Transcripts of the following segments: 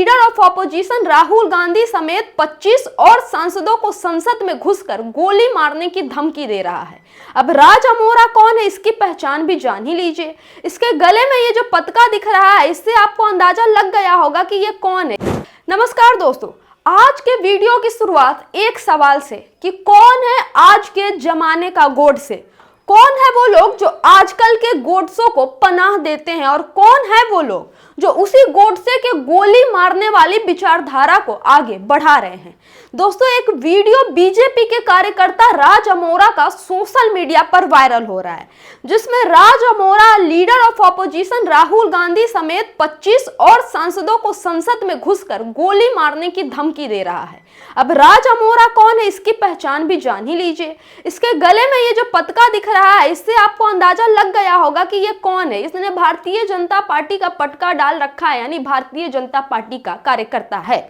Leader of opposition Rahul Gandhi समेत 25 और सांसदों को संसद में घुसकर गोली मारने की धमकी दे रहा है। अब राज अमोरा कौन है, इसकी पहचान भी जान ही लीजिए। इसके गले में ये जो पतका दिख रहा है, इससे आपको अंदाजा लग गया होगा कि ये कौन है। नमस्कार दोस्तों, आज के वीडियो की शुरुआत एक सवाल से कि कौन है आज के जमाने का गोडसे। कौन है वो लोग जो आजकल के गोडसों को पनाह देते हैं और कौन है वो लोग जो उसी गोडसे के गोली मारने वाली विचारधारा को आगे बढ़ा रहे हैं। दोस्तों, एक वीडियो बीजेपी के कार्यकर्ता राज अमोरा का सोशल मीडिया पर वायरल हो रहा है, जिसमें राज अमोरा leader of opposition Rahul Gandhi समेत 25 और सांसदों को संसद में घुसकर गोली मारने की धमकी दे रहा है। अब राज अमोरा कौन है, इसकी पहचान भी जान ही लीजिए। इसके गले में ये जो पतका दिख रहा है, इससे आपको अंदाजा लग गया होगा कि ये कौन है। इसने भारतीय जनता पार्टी का पटका डाल रखा है, यानी भारतीय जनता पार्टी का कार्यकर्ता है।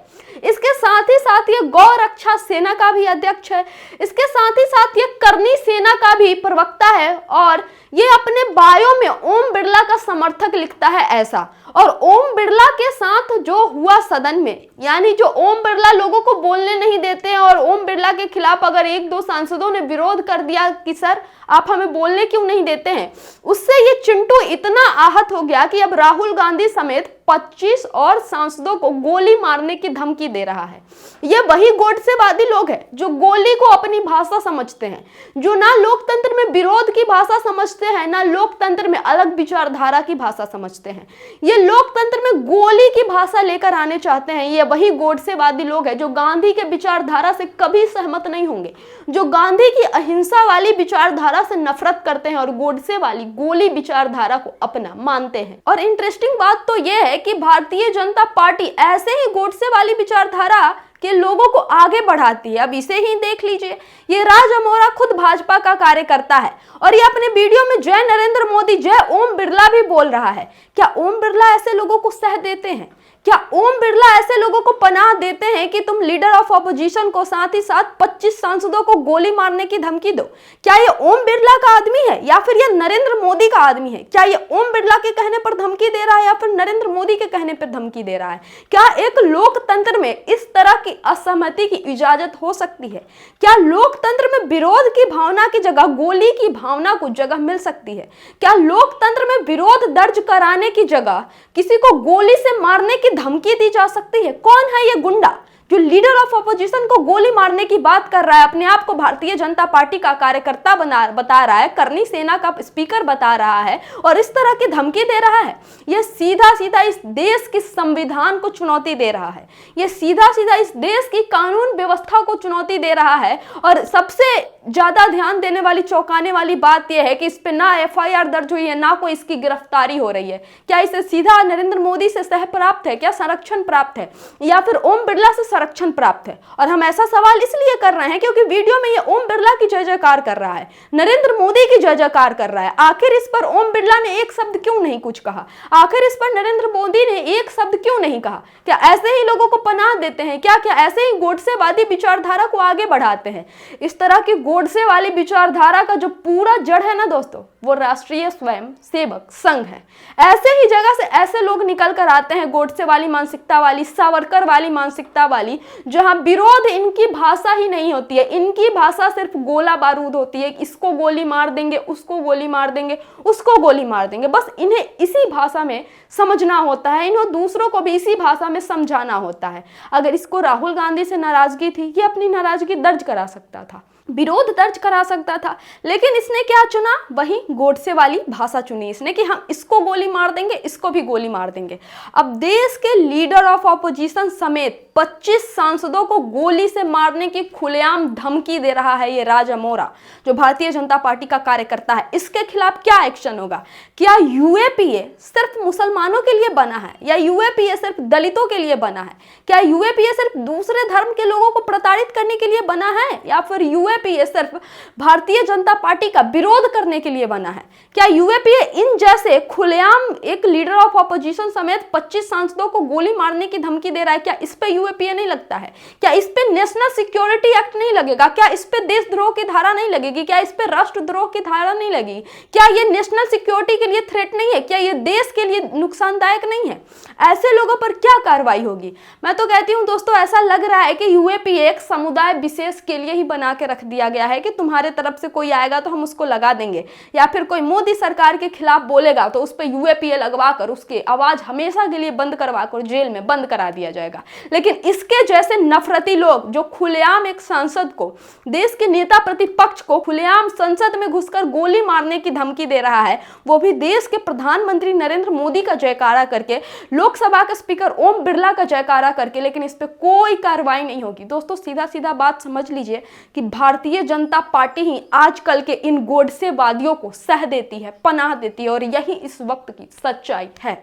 इसके साथ ही ये गौ रक्षा सेना का भी अध्यक्ष है। इसके साथ ही ये करनी सेना का भी प्रवक्ता है और ये अपने बायो में ओम बिरला का समर्थक लिखता है ऐसा। और ओम बिरला के साथ जो हुआ सदन में, यानी जो ओम बिरला लोगों को बोलने नहीं देते हैं और ओम बिरला के खिलाफ अगर एक दो सांसदों ने विरोध कर दिया कि सर आप हमें बोलने क्यों नहीं देते हैं, उससे ये चिंटू इतना आहत हो गया कि अब राहुल गांधी समेत 25 और सांसदों को गोली मारने की धमकी दे रहा है। ये वही गोडसेवादी लोग हैं जो गोली को अपनी भाषा समझते हैं, जो ना लोकतंत्र में विरोध की भाषा समझते हैं, ना लोकतंत्र में अलग विचारधारा की भाषा समझते हैं। ये लोकतंत्र में गोली की भाषा लेकर आने चाहते हैं। ये वही गोडसेवादी लोग हैं जो गांधी के विचारधारा से कभी सहमत नहीं होंगे, जो गांधी की अहिंसा वाली विचारधारा से नफरत करते हैं और गोडसे वाली गोली विचारधारा को अपना मानते हैं। और इंटरेस्टिंग बात तो यह है कि भारतीय जनता पार्टी ऐसे ही गोडसे वाली विचारधारा के लोगों को आगे बढ़ाती है। अब इसे ही देख लीजिए, ये राज अमोरा खुद भाजपा का कार्यकर्ता है और ये अपने वीडियो में जय नरेंद्र मोदी, जय ओम बिरला भी बोल रहा है। क्या ओम बिरला ऐसे लोगों को सह देते हैं? क्या ओम बिरला ऐसे लोगों को पनाह देते हैं कि तुम लीडर ऑफ ऑपोजिशन को साथ ही साथ 25 सांसदों को गोली मारने की धमकी दो? क्या ये ओम बिरला का आदमी है या फिर ये नरेंद्र मोदी का आदमी है? क्या ये ओम बिरला के कहने पर धमकी दे रहा है या फिर नरेंद्र मोदी के कहने पर धमकी दे रहा है? क्या एक लोकतंत्र में इस तरह की असहमति की इजाजत हो सकती है? क्या लोकतंत्र में विरोध की भावना की जगह गोली की भावना को जगह मिल सकती है? क्या लोकतंत्र में विरोध दर्ज कराने की जगह किसी को गोली से मारने की धमकी दी जा सकती है? कौन है ये गुंडा जो लीडर ऑफ ऑपोजिशन को गोली मारने की बात कर रहा है, अपने आप को भारतीय जनता पार्टी का कार्यकर्ता बता रहा है, करनी सेना का स्पीकर बता रहा है और इस तरह की धमकी दे रहा है? यह सीधा सीधा इस देश के संविधान को चुनौती दे रहा है। यह सीधा सीधा इस देश की कानून व्यवस्था को चुनौती दे रहा है। और सबसे ज्यादा ध्यान देने वाली, चौंकाने वाली बात यह है कि इस पे ना एफआईआर दर्ज हुई है, ना कोई इसकी गिरफ्तारी हो रही है। क्या इसे सीधा नरेंद्र मोदी से सह प्राप्त है? क्या संरक्षण प्राप्त है या फिर ओम बिरला से संरक्षण प्राप्त है? और हम ऐसा सवाल इसलिए कर रहे हैं क्योंकि वीडियो में ये ओम बिरला की जय जयकार कर रहा है, नरेंद्र मोदी की जय जयकार कर रहा है। आखिर इस पर ओम बिरला ने एक शब्द क्यों नहीं कुछ कहा? आखिर इस पर नरेंद्र मोदी ने एक शब्द क्यों नहीं कहा? क्या ऐसे ही लोगों को पनाह देते हैं? क्या ऐसे ही गोडसेवादी विचारधारा को आगे बढ़ाते हैं? इस तरह की गोडसे वाली विचारधारा का जो पूरा जड़ है ना दोस्तों, वो राष्ट्रीय स्वयं सेवक संघ है। ऐसे ही जगह से ऐसे लोग निकल कर आते हैं, गोडसे वाली मानसिकता वाली, सावरकर वाली मानसिकता वाली, जहां विरोध इनकी भाषा ही नहीं होती है। इनकी भाषा सिर्फ गोला बारूद होती है। इसको गोली मार देंगे, उसको गोली मार देंगे, उसको गोली मार देंगे। बस इन्हें इसी भाषा में समझना होता है, इन्हें दूसरों को भी इसी भाषा में समझाना होता है। अगर इसको राहुल गांधी से नाराजगी थी, ये अपनी नाराजगी दर्ज करा सकता था, विरोध दर्ज करा सकता था, लेकिन इसने क्या चुना? वही गोडसे वाली भाषा चुनी इसने कि हम इसको गोली मार देंगे, इसको भी गोली मार देंगे। अब देश के लीडर ऑफ ऑपोजिशन समेत 25 सांसदों को गोली से मारने की खुलेआम धमकी दे रहा है ये राज अमोरा, जो भारतीय जनता पार्टी का कार्यकर्ता है। इसके खिलाफ क्या एक्शन होगा? क्या यूएपीए सिर्फ मुसलमानों के लिए बना है या यूएपीए सिर्फ दलितों के लिए बना है? क्या यूएपीए सिर्फ दूसरे धर्म के लोगों को प्रताड़ित करने के लिए बना है या फिर यूएपीए सिर्फ भारतीय जनता पार्टी का विरोध करने के लिए बना है? क्या यूएपीए इन जैसे खुलेआम एक लीडर ऑफ ऑपोजिशन समेत 25 सांसदों को गोली मारने की धमकी दे रहा है? क्या इस पे यूएपीए नहीं लगता है? क्या इस पे नेशनल सिक्योरिटी एक्ट नहीं लगेगा? क्या इस पे देशद्रोह की धारा नहीं लगेगी? क्या इस पे राष्ट्रद्रोह की धारा नहीं लगेगी? क्या ये नेशनल सिक्योरिटी के लिए थ्रेट नहीं है? क्या ये देश के लिए नुकसानदायक नहीं है? ऐसे लोगों पर क्या कार्रवाई होगी? मैं तो कहती हूं दोस्तों, ऐसा लग रहा है कि यूएपीए एक समुदाय विशेष के लिए ही बना के रख दिया गया है कि तुम्हारे तरफ से कोई आएगा तो हम उसको लगा देंगे, या फिर कोई मोदी सरकार के खिलाफ बोलेगा तो उस पर यूएपीए लगवा कर उसकी आवाज हमेशा के लिए बंद करवा कर जेल में बंद करा दिया जाएगा। लेकिन इसके जैसे नफरती लोग जो खुलेआम एक सांसद को, देश के नेता प्रतिपक्ष को खुलेआम संसद में घुसकर गोली मारने की धमकी दे रहा है, वो भी देश के प्रधानमंत्री नरेंद्र मोदी का जयकारा करके, लोकसभा के स्पीकर ओम बिरला का जयकारा करके, लेकिन इस पे कोई कार्रवाई नहीं होगी। दोस्तों सीधा सीधा बात समझ लीजिए कि भारतीय जनता पार्टी ही आजकल के इन गोडसेवादियों को सह देती है, पनाह देती है, और यही इस वक्त की सच्चाई है।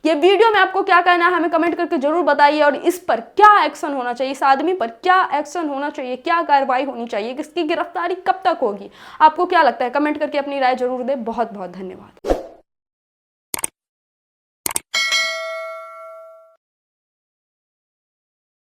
ये वीडियो में आपको क्या कहना है हमें कमेंट करके जरूर बताइए, और इस पर क्या एक्शन होना चाहिए, इस आदमी पर क्या एक्शन होना चाहिए, क्या कार्रवाई होनी चाहिए, किसकी गिरफ्तारी कब तक होगी, आपको क्या लगता है? कमेंट करके अपनी राय जरूर दें। बहुत बहुत धन्यवाद।